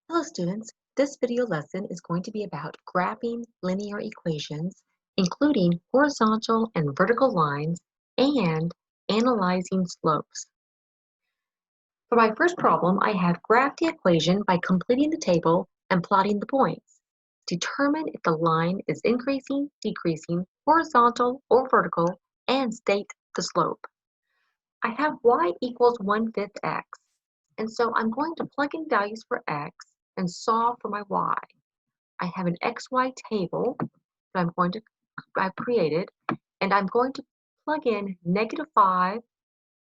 Hello students, this video lesson is going to be about graphing linear equations, including horizontal and vertical lines, and analyzing slopes. For my first problem, I have graphed the equation by completing the table and plotting the points. Determine if the line is increasing, decreasing, horizontal, or vertical, and state the slope. I have y equals 1/5 x, and so I'm going to plug in values for x and solve for my y. I have an XY table that I've created, and I'm going to plug in -5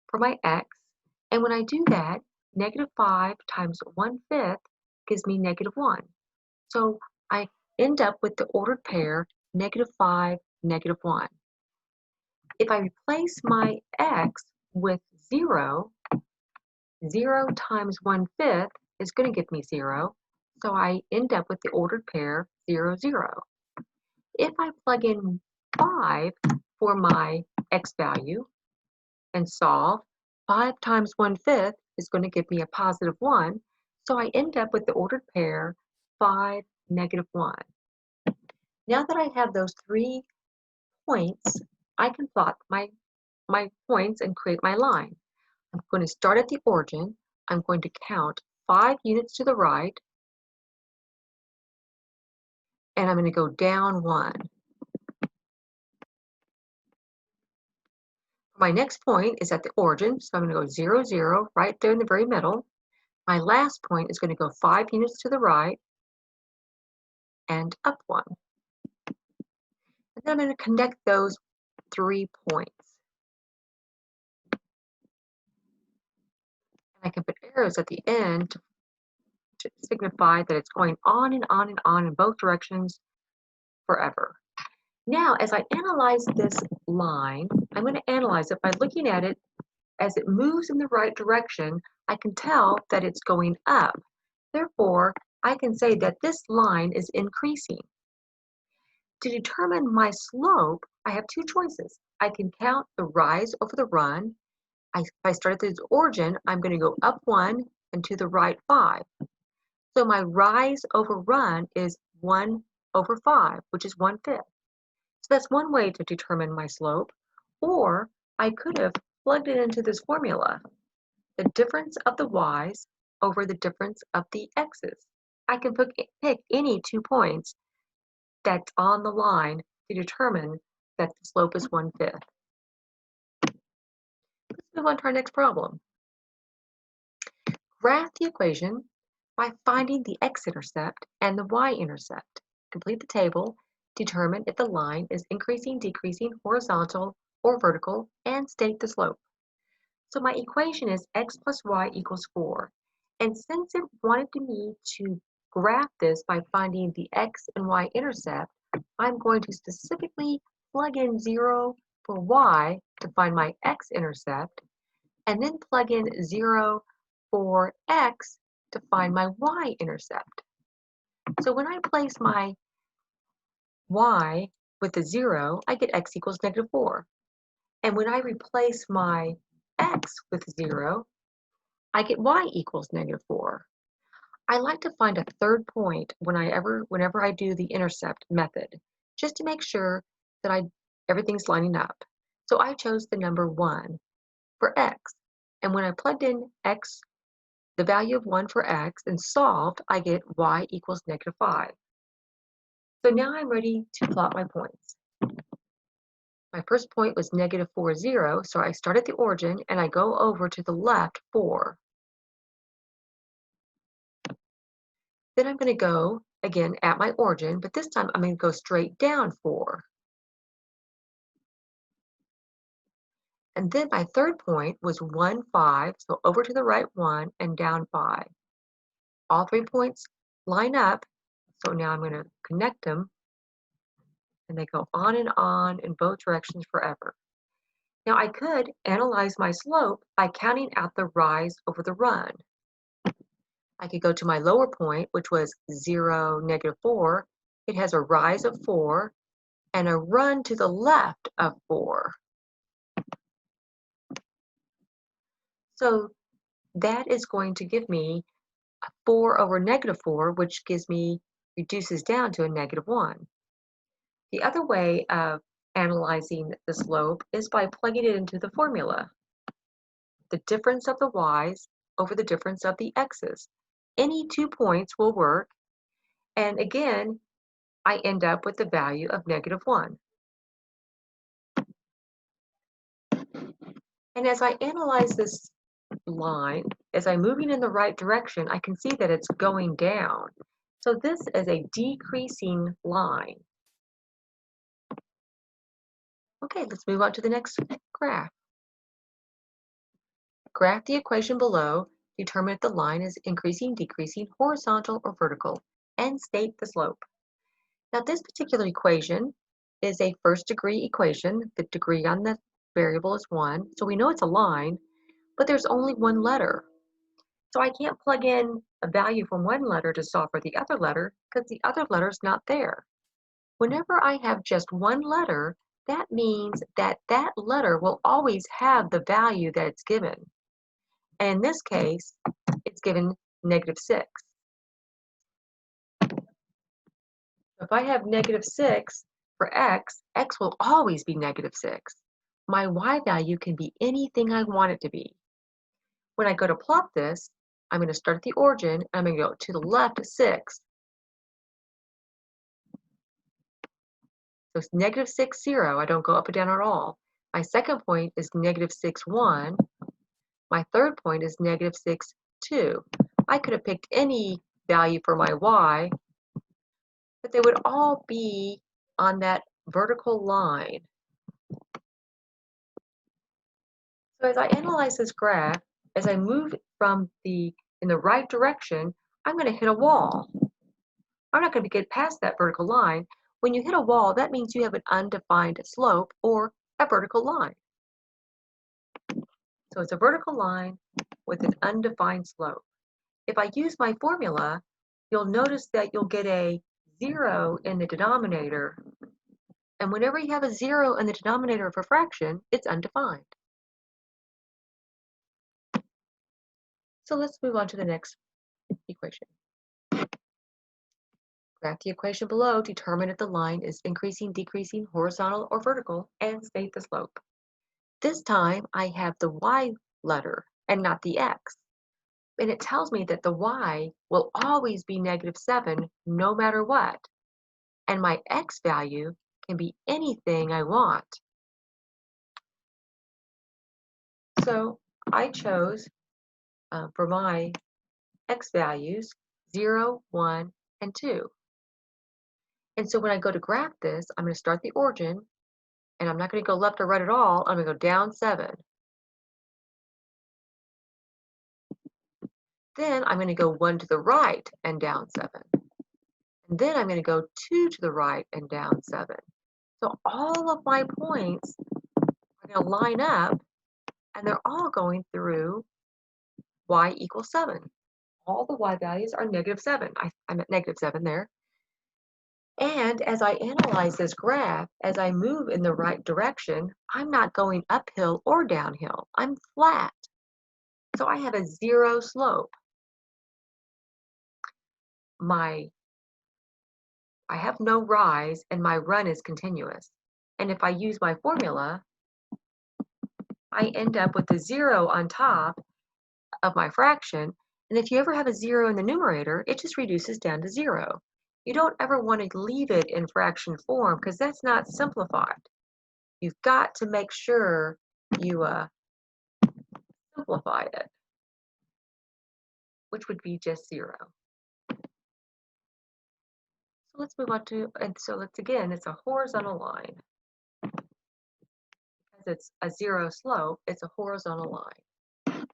for my x, and when I do that, -5 times 1/5 gives me -1. So I end up with the ordered pair -5, -1. If I replace my x with 0, 0 times 1/5 is going to give me 0, so I end up with the ordered pair 0, 0. If I plug in 5 for my x value and solve, 5 times 1/5 is going to give me a +1, so I end up with the ordered pair 5, -1. Now that I have those 3 points, I can plot my points and create my line. I'm going to start at the origin. I'm going to count 5 units to the right, and I'm going to go down 1. My next point is at the origin, so I'm going to go 0, 0, right there in the very middle. My last point is going to go 5 units to the right and up 1. And then I'm going to connect those 3 points. And I can put arrows at the end to signify that it's going on and on and on in both directions forever. Now, as I analyze this line, I'm going to analyze it by looking at it as it moves in the right direction. I can tell that it's going up. Therefore, I can say that this line is increasing. To determine my slope, I have 2 choices. I can count the rise over the run. If I start at the origin, I'm going to go up 1 and to the right 5. So my rise over run is 1/5, which is 1/5. So that's one way to determine my slope. Or I could have plugged it into this formula, the difference of the y's over the difference of the x's. I can pick any 2 points that's on the line to determine that the slope is 1/5. Let's move on to our next problem. Graph the equation by finding the x-intercept and the y-intercept. Complete the table, determine if the line is increasing, decreasing, horizontal, or vertical, and state the slope. So my equation is x plus y equals 4. And since it wanted me to graph this by finding the x and y intercept, I'm going to specifically plug in 0 for y to find my x-intercept, and then plug in 0 for x to find my y-intercept. So when I place my y with a 0, I get x equals -4. And when I replace my x with 0, I get y equals -4. I like to find a third point whenever I do the intercept method, just to make sure that everything's lining up. So I chose the number 1 for x. And when I plugged in x, the value of 1 for x, and solved, I get y equals -5. So now I'm ready to plot my points. My first point was -4, 0, so I start at the origin and I go over to the left 4. Then I'm going to go again at my origin, but this time I'm going to go straight down 4. And then my third point was 1, 5, so over to the right 1 and down 5. All 3 points line up, so now I'm going to connect them, and they go on and on in both directions forever. Now I could analyze my slope by counting out the rise over the run. I could go to my lower point, which was 0, -4. It has a rise of 4 and a run to the left of 4. So that is going to give me 4 over -4, which reduces down to a -1. The other way of analyzing the slope is by plugging it into the formula. The difference of the y's over the difference of the x's. Any 2 points will work, and again, I end up with the value of -1. And as I analyze this line, as I'm moving in the right direction, I can see that it's going down. So this is a decreasing line. Okay, let's move on to the next graph. Graph the equation below, determine if the line is increasing, decreasing, horizontal, or vertical, and state the slope. Now this particular equation is a first degree equation. The degree on the variable is 1, so we know it's a line, but there's only one letter. So I can't plug in a value from one letter to solve for the other letter because the other letter is not there. Whenever I have just one letter, that means that that letter will always have the value that it's given. And in this case, it's given -6. If I have -6 for x will always be -6. My y value can be anything I want it to be. When I go to plot this, I'm going to start at the origin. I'm going to go to the left 6. So it's -6, 0. I don't go up and down at all. My second point is -6, 1. My third point is -6, 2. I could have picked any value for my y, but they would all be on that vertical line. So as I analyze this graph, as I move in the right direction, I'm going to hit a wall. I'm not going to get past that vertical line. When you hit a wall, that means you have an undefined slope or a vertical line. So it's a vertical line with an undefined slope. If I use my formula, you'll notice that you'll get a 0 in the denominator. And whenever you have a 0 in the denominator of a fraction, it's undefined. So let's move on to the next equation. Graph the equation below, determine if the line is increasing, decreasing, horizontal, or vertical, and state the slope. This time I have the y letter and not the x. And it tells me that the y will always be -7 no matter what. And my x value can be anything I want. So I chose for my x values 0, 1, and 2. And so when I go to graph this, I'm going to start the origin, and I'm not going to go left or right at all. I'm going to go down 7. Then I'm going to go 1 to the right and down 7. And then I'm going to go 2 to the right and down 7. So all of my points are going to line up, and they're all going through y equals 7. All the y values are -7. I'm at -7 there. And as I analyze this graph, as I move in the right direction, I'm not going uphill or downhill. I'm flat. So I have a 0 slope. I have no rise, and my run is continuous. And if I use my formula, I end up with a 0 on top of my fraction. And if you ever have a 0 in the numerator, it just reduces down to 0. You don't ever want to leave it in fraction form because that's not simplified. You've got to make sure you simplify it, which would be just 0. So let's move on to, and so it's a horizontal line. Because it's a 0 slope, it's a horizontal line.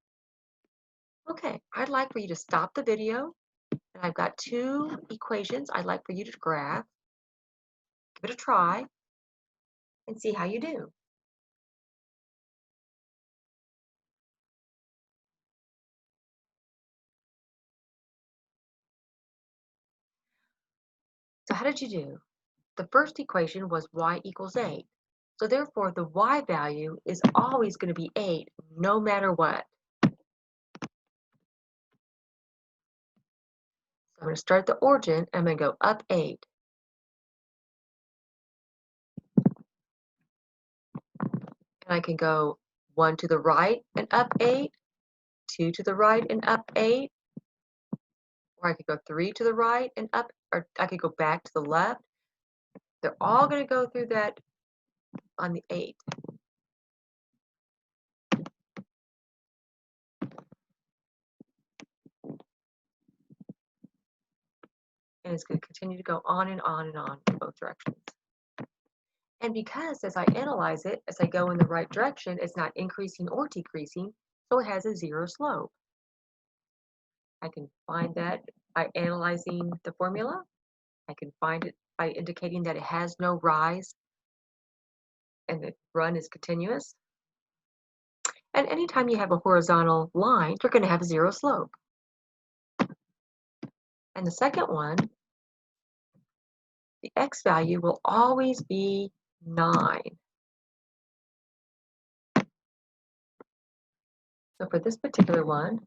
Okay, I'd like for you to stop the video, and I've got 2 equations I'd like for you to graph. Give it a try and see how you do. So how did you do? The first equation was y equals 8. So therefore, the y value is always going to be 8, no matter what. So I'm going to start at the origin, and I'm going to go up 8. And I can go 1 to the right and up 8, 2 to the right and up 8, or I could go 3 to the right and up, or I could go back to the left. They're all going to go through that on the 8. And it's going to continue to go on and on and on in both directions. And because as I analyze it, as I go in the right direction, it's not increasing or decreasing, so it has a 0 slope. I can find that by analyzing the formula. I can find it by indicating that it has no rise and the run is continuous. And anytime you have a horizontal line, you're going to have a 0 slope. And the second one, the x value will always be 9. So for this particular one,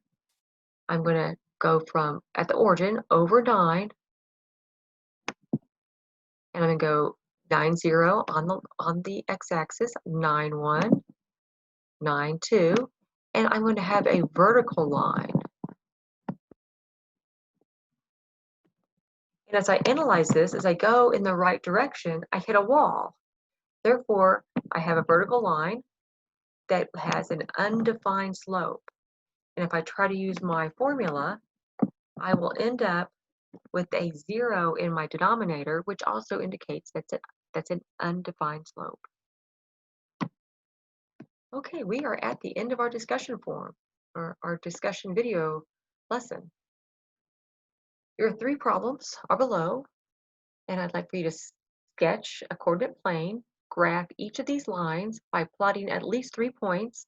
I'm going to go from at the origin over 9, and I'm going to go 9, 0 on the x-axis, 9, 1, 9, 2, and I'm going to have a vertical line. And as I analyze this, as I go in the right direction, I hit a wall. Therefore, I have a vertical line that has an undefined slope. And if I try to use my formula, I will end up with a 0 in my denominator, which also indicates that's an undefined slope. Okay, we are at the end of our discussion forum, or our discussion video lesson. Your 3 problems are below, and I'd like for you to sketch a coordinate plane, graph each of these lines by plotting at least 3 points,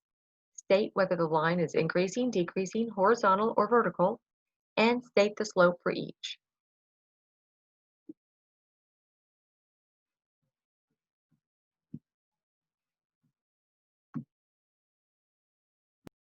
state whether the line is increasing, decreasing, horizontal, or vertical, and state the slope for each.